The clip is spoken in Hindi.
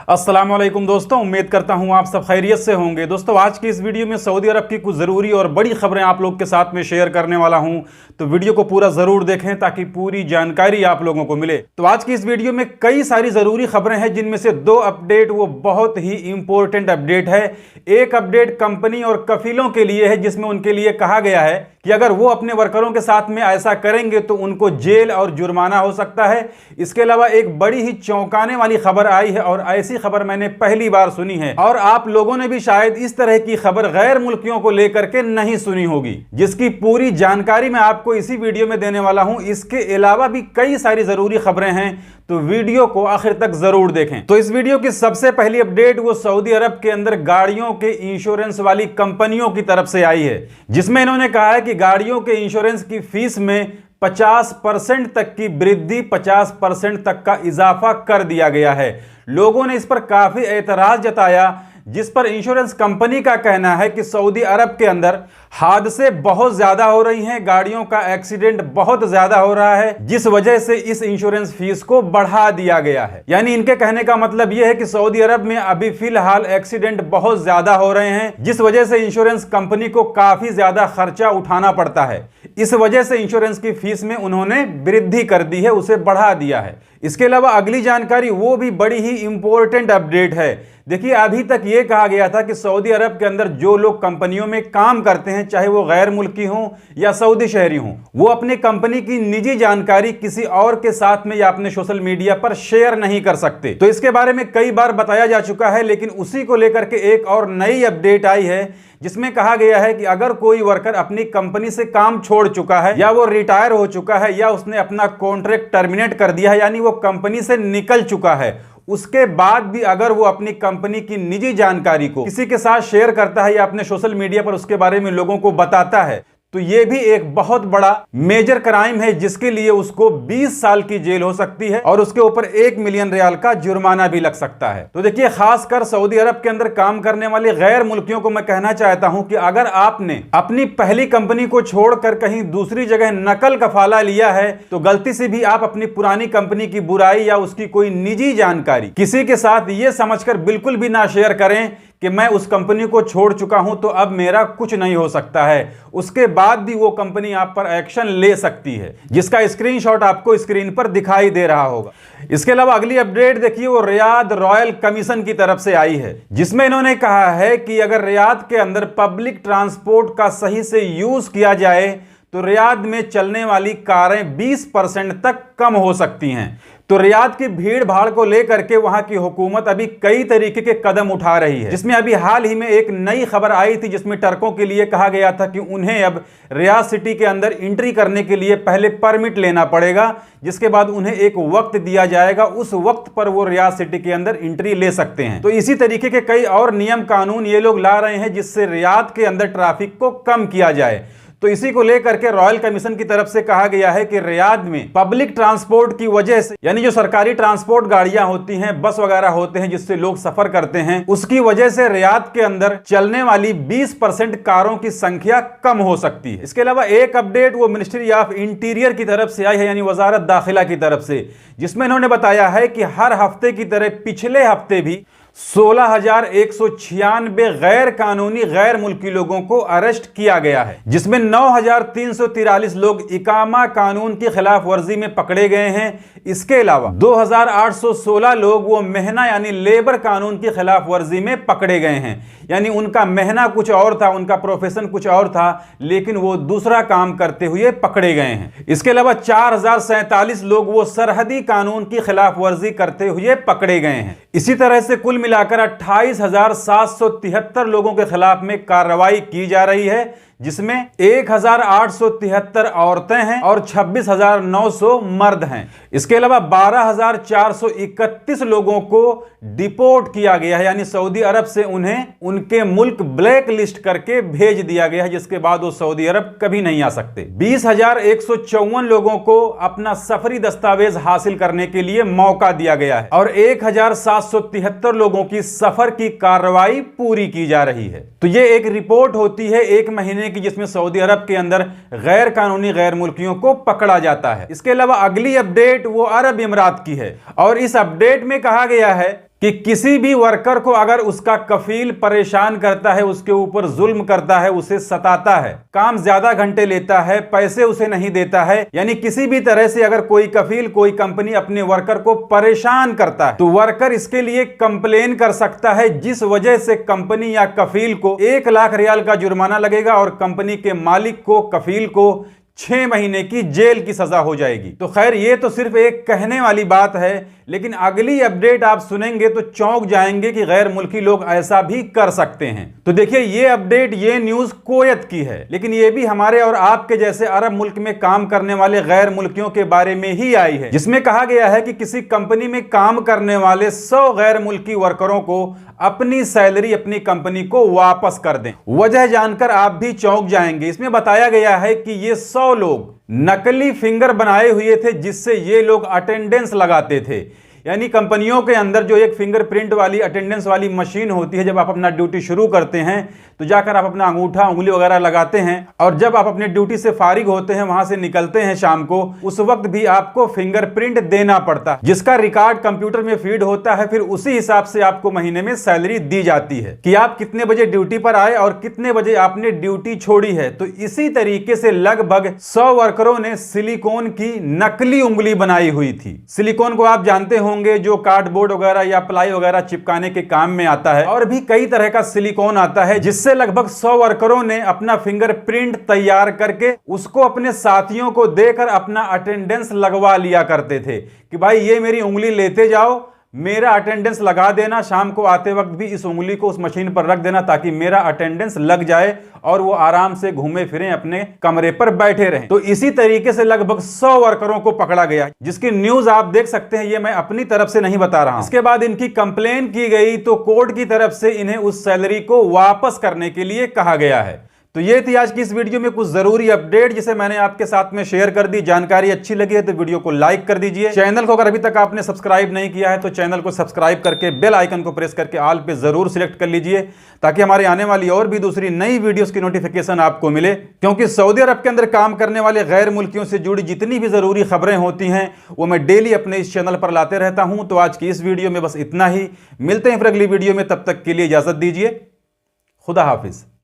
अस्सलाम वालेकुम दोस्तों, उम्मीद करता हूं आप सब खैरियत से होंगे। दोस्तों, आज की इस वीडियो में सऊदी अरब की कुछ ज़रूरी और बड़ी खबरें आप लोग के साथ में शेयर करने वाला हूं, तो वीडियो को पूरा ज़रूर देखें ताकि पूरी जानकारी आप लोगों को मिले। तो आज की इस वीडियो में कई सारी ज़रूरी खबरें हैं, जिनमें से दो अपडेट वो बहुत ही इंपॉर्टेंट अपडेट है। एक अपडेट कंपनी और कफीलों के लिए है, जिसमें उनके लिए कहा गया है कि अगर वो अपने वर्करों के साथ में ऐसा करेंगे तो उनको जेल और जुर्माना हो सकता है। इसके अलावा एक बड़ी ही चौंकाने वाली खबर आई है और ऐसी खबर मैंने पहली बार सुनी है, और आप लोगों ने भी शायद इस तरह की खबर गैर मुल्कियों को लेकर के नहीं सुनी होगी, जिसकी पूरी जानकारी मैं आपको इसी वीडियो में देने वाला हूं। इसके अलावा भी कई सारी जरूरी खबरें हैं, तो वीडियो को आखिर तक जरूर देखें। तो इस वीडियो की सबसे पहली अपडेट वो सऊदी अरब के अंदर गाड़ियों के इंश्योरेंस वाली कंपनियों की तरफ से आई है, जिसमें इन्होंने कहा है कि गाड़ियों के इंश्योरेंस की फीस में 50% तक की वृद्धि, 50% तक का इजाफा कर दिया गया है। लोगों ने इस पर काफी एतराज जताया, जिस पर इंश्योरेंस कंपनी का कहना है कि सऊदी अरब के अंदर हादसे बहुत ज्यादा हो रही हैं, गाड़ियों का एक्सीडेंट बहुत ज्यादा हो रहा है, जिस वजह से इस इंश्योरेंस फीस को बढ़ा दिया गया है। यानी इनके कहने का मतलब यह है कि सऊदी अरब में अभी फिलहाल एक्सीडेंट बहुत ज्यादा हो रहे हैं, जिस वजह से इंश्योरेंस कंपनी को काफी ज्यादा खर्चा उठाना पड़ता है। इस वजह से इंश्योरेंस की फीस में उन्होंने वृद्धि कर दी है, उसे बढ़ा दिया है। इसके अलावा अगली जानकारी वो भी बड़ी ही इंपॉर्टेंट अपडेट है। देखिए, अभी तक ये कहा गया था कि सऊदी अरब के अंदर जो लोग कंपनियों में काम करते हैं, चाहे वो गैर मुल्की हों या सऊदी शहरी हों, वो अपनी कंपनी की निजी जानकारी किसी और के साथ में या अपने सोशल मीडिया पर शेयर नहीं कर सकते। तो इसके बारे में कई बार बताया जा चुका है, लेकिन उसी को लेकर के एक और नई अपडेट आई है, जिसमें कहा गया है कि अगर कोई वर्कर अपनी कंपनी से काम छोड़ चुका है, या वो रिटायर हो चुका है, या उसने अपना कॉन्ट्रैक्ट टर्मिनेट कर दिया है, यानी वो कंपनी से निकल चुका है, उसके बाद भी अगर वो अपनी कंपनी की निजी जानकारी को किसी के साथ शेयर करता है या अपने सोशल मीडिया पर उसके बारे में लोगों को बताता है, तो ये भी एक बहुत बड़ा मेजर क्राइम है, जिसके लिए उसको 20 साल की जेल हो सकती है और उसके ऊपर 1 मिलियन रियाल का जुर्माना भी लग सकता है। तो देखिए, खासकर सऊदी अरब के अंदर काम करने वाले गैर मुल्कियों को मैं कहना चाहता हूं कि अगर आपने अपनी पहली कंपनी को छोड़कर कहीं दूसरी जगह नकल कफाला लिया है, तो गलती से भी आप अपनी पुरानी कंपनी की बुराई या उसकी कोई निजी जानकारी किसी के साथ ये समझकर बिल्कुल भी ना शेयर करें कि मैं उस कंपनी को छोड़ चुका हूं तो अब मेरा कुछ नहीं हो सकता है। उसके बाद भी वो कंपनी आप पर एक्शन ले सकती है, जिसका स्क्रीनशॉट आपको स्क्रीन पर दिखाई दे रहा होगा। इसके अलावा अगली अपडेट देखिए, वो रियाद रॉयल कमीशन की तरफ से आई है, जिसमें इन्होंने कहा है कि अगर रियाद के अंदर पब्लिक ट्रांसपोर्ट का सही से यूज किया जाए तो रियाद में चलने वाली कारें 20% तक कम हो सकती हैं। तो रियाद की भीड़ भाड़ को लेकर के वहां की हुकूमत अभी कई तरीके के कदम उठा रही है, जिसमें अभी हाल ही में एक नई खबर आई थी, जिसमें ट्रकों के लिए कहा गया था कि उन्हें अब रियाद सिटी के अंदर एंट्री करने के लिए पहले परमिट लेना पड़ेगा, जिसके बाद उन्हें एक वक्त दिया जाएगा, उस वक्त पर वो रियाद सिटी के अंदर एंट्री ले सकते हैं। तो इसी तरीके के कई और नियम कानून ये लोग ला रहे हैं, जिससे रियाद के अंदर ट्रैफिक को कम किया जाए। तो इसी को लेकर के रॉयल कमीशन की तरफ से कहा गया है कि रियाद में पब्लिक ट्रांसपोर्ट की वजह से, यानी जो सरकारी ट्रांसपोर्ट गाड़ियां होती हैं, बस वगैरह होते हैं जिससे लोग सफर करते हैं, उसकी वजह से रियाद के अंदर चलने वाली 20% कारों की संख्या कम हो सकती है। इसके अलावा एक अपडेट वो मिनिस्ट्री ऑफ इंटीरियर की तरफ से आई है, यानी वजारत दाखिला की तरफ से, जिसमें इन्होंने बताया है कि हर हफ्ते की तरह पिछले हफ्ते भी 16,196 गैर कानूनी गैर मुल्की लोगों को अरेस्ट किया गया है, जिसमें 9,343 लोग इकामा कानून की खिलाफ वर्जी में पकड़े गए हैं। इसके अलावा 2,816 लोग वो मेहना यानी लेबर कानून की खिलाफ वर्जी में पकड़े गए हैं, यानी उनका मेहना कुछ और था, उनका प्रोफेशन कुछ और था, लेकिन वो दूसरा काम करते हुए पकड़े गए हैं। इसके अलावा 4,047 लोग वो सरहदी कानून की खिलाफ वर्जी करते हुए पकड़े गए हैं। इसी तरह से कुल मिलाकर 28,773 लोगों के खिलाफ में कार्रवाई की जा रही है, जिसमें 1,873 औरतें हैं और 26,900 मर्द हैं। इसके अलावा 12,431 लोगों को डिपोर्ट किया गया है, यानी सऊदी अरब से उन्हें उनके मुल्क ब्लैक लिस्ट करके भेज दिया गया है, जिसके बाद वो सऊदी अरब कभी नहीं आ सकते। 20,154 लोगों को अपना सफरी दस्तावेज हासिल करने के लिए मौका दिया गया है और 1,773 लोगों की सफर की कार्रवाई पूरी की जा रही है। तो ये एक रिपोर्ट होती है एक महीने की, जिसमें सऊदी अरब के अंदर गैर कानूनी गैर मुल्कियों को पकड़ा जाता है। इसके अलावा अगली अपडेट वो अरब इमरात की है, और इस अपडेट में कहा गया है कि किसी भी वर्कर को अगर उसका कफील परेशान करता है, उसके ऊपर जुल्म करता है, उसे सताता है, काम ज्यादा घंटे लेता है, पैसे उसे नहीं देता है, यानी किसी भी तरह से अगर कोई कफील, कोई कंपनी अपने वर्कर को परेशान करता है, तो वर्कर इसके लिए कंप्लेन कर सकता है, जिस वजह से कंपनी या कफील को 1 लाख रियाल का जुर्माना लगेगा और कंपनी के मालिक को, कफील को 6 महीने की जेल की सजा हो जाएगी। तो खैर ये तो सिर्फ एक कहने वाली बात है, लेकिन अगली अपडेट आप सुनेंगे तो चौंक जाएंगे कि गैर मुल्की लोग ऐसा भी कर सकते हैं। तो देखिए ये अपडेट, ये न्यूज कुवैत की है, लेकिन ये भी हमारे और आपके जैसे अरब मुल्क में काम करने वाले गैर मुल्कियों के बारे में ही आई है, जिसमें कहा गया है कि किसी कंपनी में काम करने वाले 100 गैर मुल्की वर्करों को अपनी सैलरी अपनी कंपनी को वापस कर दें। वजह जानकर आप भी चौंक जाएंगे। इसमें बताया गया है कि ये 100 लोग नकली फिंगर बनाए हुए थे, जिससे ये लोग अटेंडेंस लगाते थे। यानी कंपनियों के अंदर जो एक फिंगरप्रिंट वाली अटेंडेंस वाली मशीन होती है, जब आप अपना ड्यूटी शुरू करते हैं तो जाकर आप अपना अंगूठा, उंगली वगैरह लगाते हैं, और जब आप अपने ड्यूटी से फारिग होते हैं, वहां से निकलते हैं शाम को, उस वक्त भी आपको फिंगरप्रिंट देना पड़ता है, जिसका रिकॉर्ड कंप्यूटर में फीड होता है। फिर उसी हिसाब से आपको महीने में सैलरी दी जाती है कि आप कितने बजे ड्यूटी पर आए और कितने बजे आपने ड्यूटी छोड़ी है। तो इसी तरीके से लगभग 100 वर्करों ने सिलिकॉन की नकली उंगली बनाई हुई थी। सिलिकॉन को आप जानते होंगे, जो कार्डबोर्ड वगैरह या प्लाई वगैरह चिपकाने के काम में आता है, और भी कई तरह का सिलिकॉन आता है, जिससे लगभग 100 वर्करों ने अपना फिंगरप्रिंट तैयार करके उसको अपने साथियों को देकर अपना अटेंडेंस लगवा लिया करते थे कि भाई ये मेरी उंगली लेते जाओ, मेरा अटेंडेंस लगा देना, शाम को आते वक्त भी इस उंगली को उस मशीन पर रख देना ताकि मेरा अटेंडेंस लग जाए और वो आराम से घूमे फिरें, अपने कमरे पर बैठे रहें। तो इसी तरीके से लगभग 100 वर्करों को पकड़ा गया, जिसकी न्यूज आप देख सकते हैं। ये मैं अपनी तरफ से नहीं बता रहा हूं। इसके बाद इनकी कंप्लेन की गई तो कोर्ट की तरफ से इन्हें उस सैलरी को वापस करने के लिए कहा गया है। तो ये थी आज की इस वीडियो में कुछ जरूरी अपडेट, जिसे मैंने आपके साथ में शेयर कर दी। जानकारी अच्छी लगी है तो वीडियो को लाइक कर दीजिए। चैनल को अगर अभी तक आपने सब्सक्राइब नहीं किया है तो चैनल को सब्सक्राइब करके बेल आइकन को प्रेस करके ऑल पे जरूर सिलेक्ट कर लीजिए, ताकि हमारे आने वाली और भी दूसरी नई वीडियोस की नोटिफिकेशन आपको मिले। क्योंकि सऊदी अरब के अंदर काम करने वाले गैर मुल्कियों से जुड़ी जितनी भी जरूरी खबरें होती हैं वो मैं डेली अपने इस चैनल पर लाते रहता हूं। तो आज की इस वीडियो में बस इतना ही। मिलते हैं फिर अगली वीडियो में, तब तक के लिए इजाजत दीजिए। खुदा हाफिज।